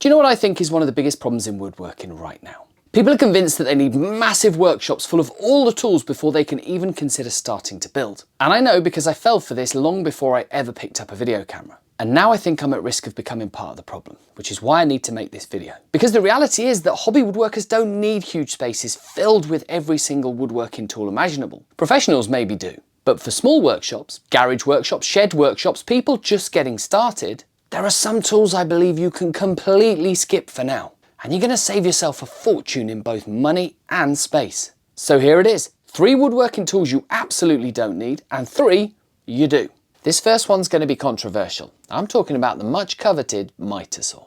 Do you know what I think is one of the biggest problems in woodworking right now? People are convinced that they need massive workshops full of all the tools before they can even consider starting to build. And I know because I fell for this long before I ever picked up a video camera. And now I think I'm at risk of becoming part of the problem, which is why I need to make this video. Because the reality is that hobby woodworkers don't need huge spaces filled with every single woodworking tool imaginable. Professionals maybe do. But for small workshops, garage workshops, shed workshops, people just getting started, there are some tools I believe you can completely skip for now. And you're going to save yourself a fortune in both money and space. So here it is, 3 woodworking tools you absolutely don't need and 3 you do. This first one's going to be controversial. I'm talking about the much coveted miter saw.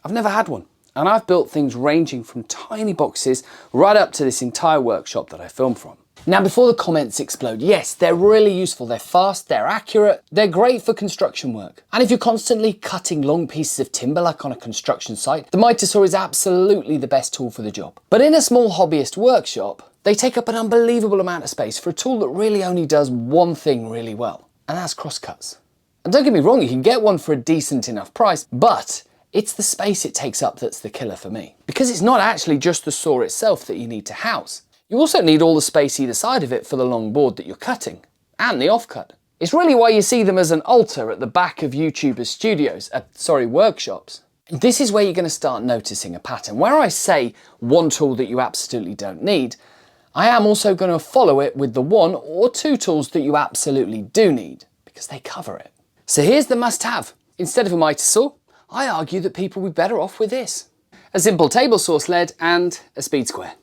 I've never had one, and I've built things ranging from tiny boxes right up to this entire workshop that I film from. Now before the comments explode, yes, they're really useful, they're fast, they're accurate, they're great for construction work. And if you're constantly cutting long pieces of timber like on a construction site, the miter saw is absolutely the best tool for the job. But in a small hobbyist workshop, they take up an unbelievable amount of space for a tool that really only does one thing really well, and that's crosscuts. And don't get me wrong, you can get one for a decent enough price, but it's the space it takes up that's the killer for me. Because it's not actually just the saw itself that you need to house. You also need all the space either side of it for the long board that you're cutting, and the offcut. It's really why you see them as an altar at the back of YouTubers' studios, workshops. And this is where you're going to start noticing a pattern. Where I say one tool that you absolutely don't need, I am also going to follow it with the 1 or 2 tools that you absolutely do need, because they cover it. So here's the must-have. Instead of a miter saw, I argue that people would be better off with this. A simple table saw sled and a speed square.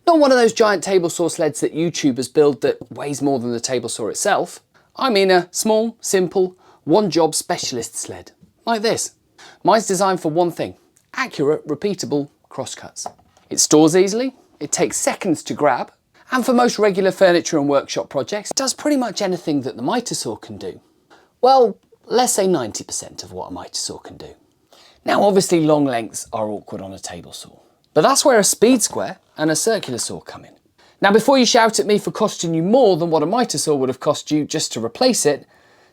Not one of those giant table saw sleds that YouTubers build that weighs more than the table saw itself. I mean a small, simple, one-job specialist sled, like this. Mine's designed for one thing, accurate, repeatable crosscuts. It stores easily, it takes seconds to grab, and for most regular furniture and workshop projects, it does pretty much anything that the miter saw can do. Well, let's say 90% of what a miter saw can do. Now obviously long lengths are awkward on a table saw, but that's where a speed square and a circular saw come in. Now before you shout at me for costing you more than what a miter saw would have cost you just to replace it,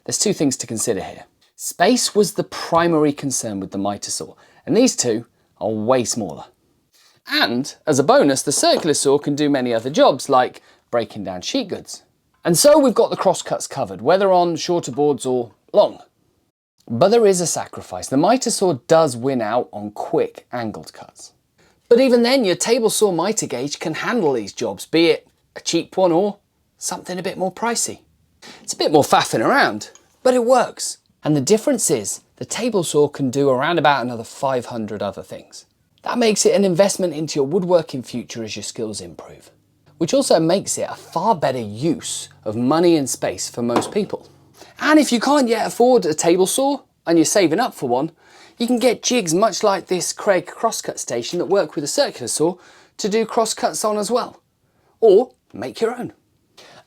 there's 2 things to consider here. Space was the primary concern with the miter saw, and these 2 are way smaller. And as a bonus, the circular saw can do many other jobs like breaking down sheet goods. And so we've got the crosscuts covered, whether on shorter boards or long. But there is a sacrifice. The miter saw does win out on quick angled cuts. But even then, your table saw miter gauge can handle these jobs, be it a cheap one or something a bit more pricey. It's a bit more faffing around, but it works. And the difference is, the table saw can do around about another 500 other things. That makes it an investment into your woodworking future as your skills improve, which also makes it a far better use of money and space for most people. And if you can't yet afford a table saw and you're saving up for one, you can get jigs much like this Craig crosscut station that work with a circular saw to do crosscuts on as well. Or make your own.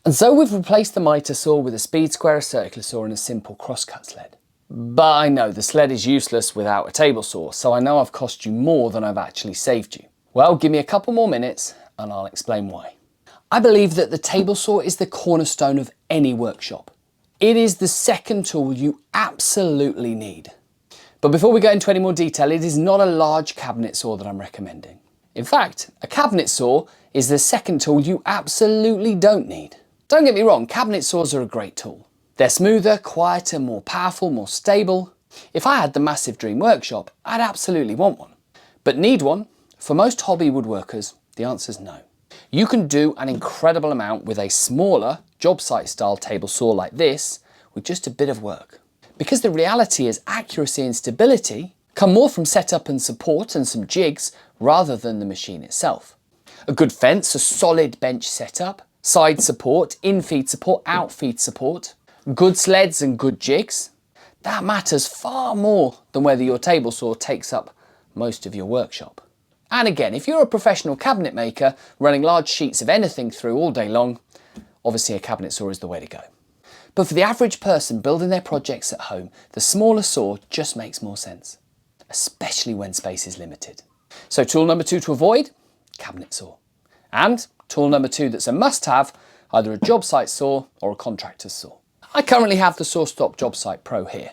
And so we've replaced the miter saw with a speed square, a circular saw and a simple crosscut sled. But I know the sled is useless without a table saw, so I know I've cost you more than I've actually saved you. Well, give me a couple more minutes and I'll explain why. I believe that the table saw is the cornerstone of any workshop. It is the second tool you absolutely need. But before we go into any more detail, it is not a large cabinet saw that I'm recommending. In fact, a cabinet saw is the second tool you absolutely don't need. Don't get me wrong, cabinet saws are a great tool. They're smoother, quieter, more powerful, more stable. If I had the massive dream workshop, I'd absolutely want one. But need one? For most hobby woodworkers, the answer's no. You can do an incredible amount with a smaller Jobsite style table saw like this with just a bit of work. Because the reality is accuracy and stability come more from setup and support and some jigs rather than the machine itself. A good fence, a solid bench setup, side support, in-feed support, out-feed support, good sleds and good jigs, that matters far more than whether your table saw takes up most of your workshop. And again, if you're a professional cabinet maker running large sheets of anything through all day long, obviously a cabinet saw is the way to go. But for the average person building their projects at home, the smaller saw just makes more sense, especially when space is limited. So tool number 2 to avoid, cabinet saw. And tool number 2 that's a must-have, either a Jobsite saw or a contractor's saw. I currently have the SawStop Jobsite Pro here,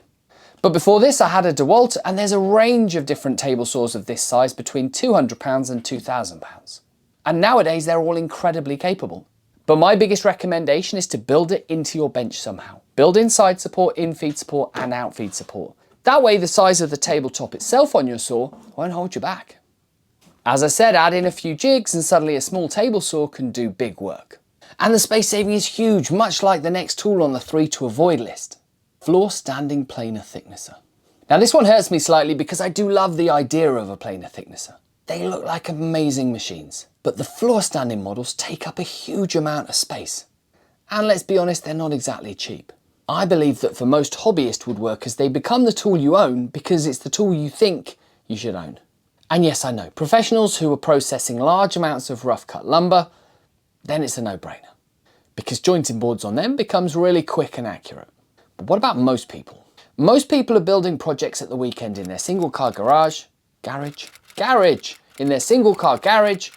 But before this I had a DeWalt, and there's a range of different table saws of this size between £200 and £2,000. And nowadays they're all incredibly capable. But my biggest recommendation is to build it into your bench somehow. Build in side support, in feed support and out feed support. That way the size of the tabletop itself on your saw won't hold you back. As I said, add in a few jigs and suddenly a small table saw can do big work. And the space saving is huge, much like the next tool on the 3 to avoid list. Floor standing planer thicknesser. Now this one hurts me slightly because I do love the idea of a planer thicknesser. They look like amazing machines, but the floor standing models take up a huge amount of space. And let's be honest, they're not exactly cheap. I believe that for most hobbyist woodworkers, they become the tool you own because it's the tool you think you should own. And yes, I know, professionals who are processing large amounts of rough cut lumber, then it's a no-brainer, because jointing boards on them becomes really quick and accurate. But what about most people? Most people are building projects at the weekend in their single car garage, in their single car garage,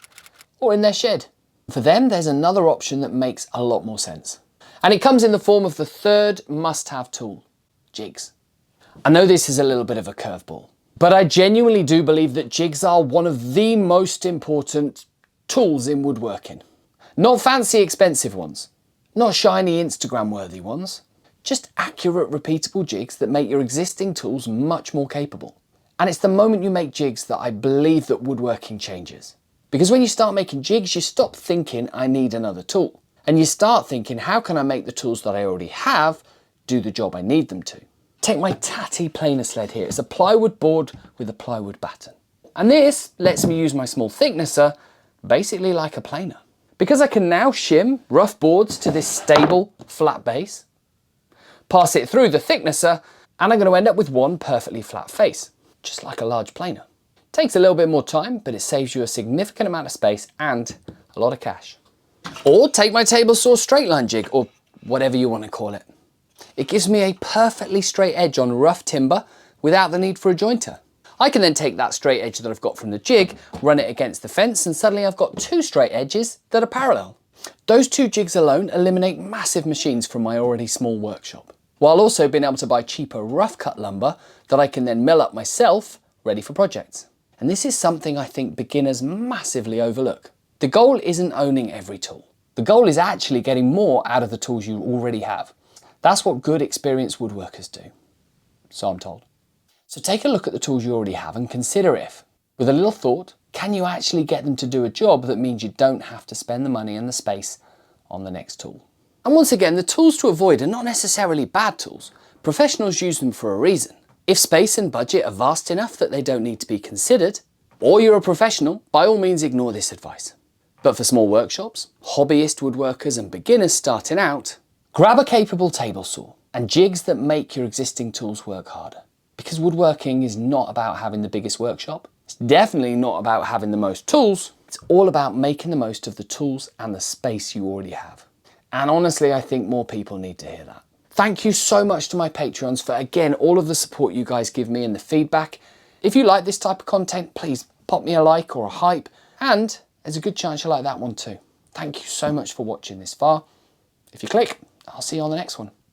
or in their shed. For them, there's another option that makes a lot more sense. And it comes in the form of the third must-have tool, jigs. I know this is a little bit of a curveball, but I genuinely do believe that jigs are one of the most important tools in woodworking. Not fancy expensive ones, not shiny Instagram worthy ones, just accurate repeatable jigs that make your existing tools much more capable. And it's the moment you make jigs that I believe that woodworking changes. Because when you start making jigs, you stop thinking I need another tool. And you start thinking, how can I make the tools that I already have do the job I need them to? Take my tatty planer sled here. It's a plywood board with a plywood batten. And this lets me use my small thicknesser basically like a planer. Because I can now shim rough boards to this stable flat base, pass it through the thicknesser, and I'm going to end up with one perfectly flat face, just like a large planer. Takes a little bit more time, but it saves you a significant amount of space and a lot of cash. Or take my table saw straight line jig, or whatever you want to call it. It gives me a perfectly straight edge on rough timber without the need for a jointer. I can then take that straight edge that I've got from the jig, run it against the fence, and suddenly I've got two straight edges that are parallel. Those two jigs alone eliminate massive machines from my already small workshop, while also being able to buy cheaper rough cut lumber that I can then mill up myself, ready for projects. And this is something I think beginners massively overlook. The goal isn't owning every tool. The goal is actually getting more out of the tools you already have. That's what good experienced woodworkers do. So I'm told. So take a look at the tools you already have and consider if, with a little thought, can you actually get them to do a job that means you don't have to spend the money and the space on the next tool. And once again, the tools to avoid are not necessarily bad tools. Professionals use them for a reason. If space and budget are vast enough that they don't need to be considered, or you're a professional, by all means ignore this advice. But for small workshops, hobbyist woodworkers and beginners starting out, grab a capable table saw and jigs that make your existing tools work harder. Because woodworking is not about having the biggest workshop. It's definitely not about having the most tools. It's all about making the most of the tools and the space you already have. And honestly, I think more people need to hear that. Thank you so much to my Patreons for, again, all of the support you guys give me and the feedback. If you like this type of content, please pop me a like or a hype. And there's a good chance you like that one too. Thank you so much for watching this far. If you click, I'll see you on the next one.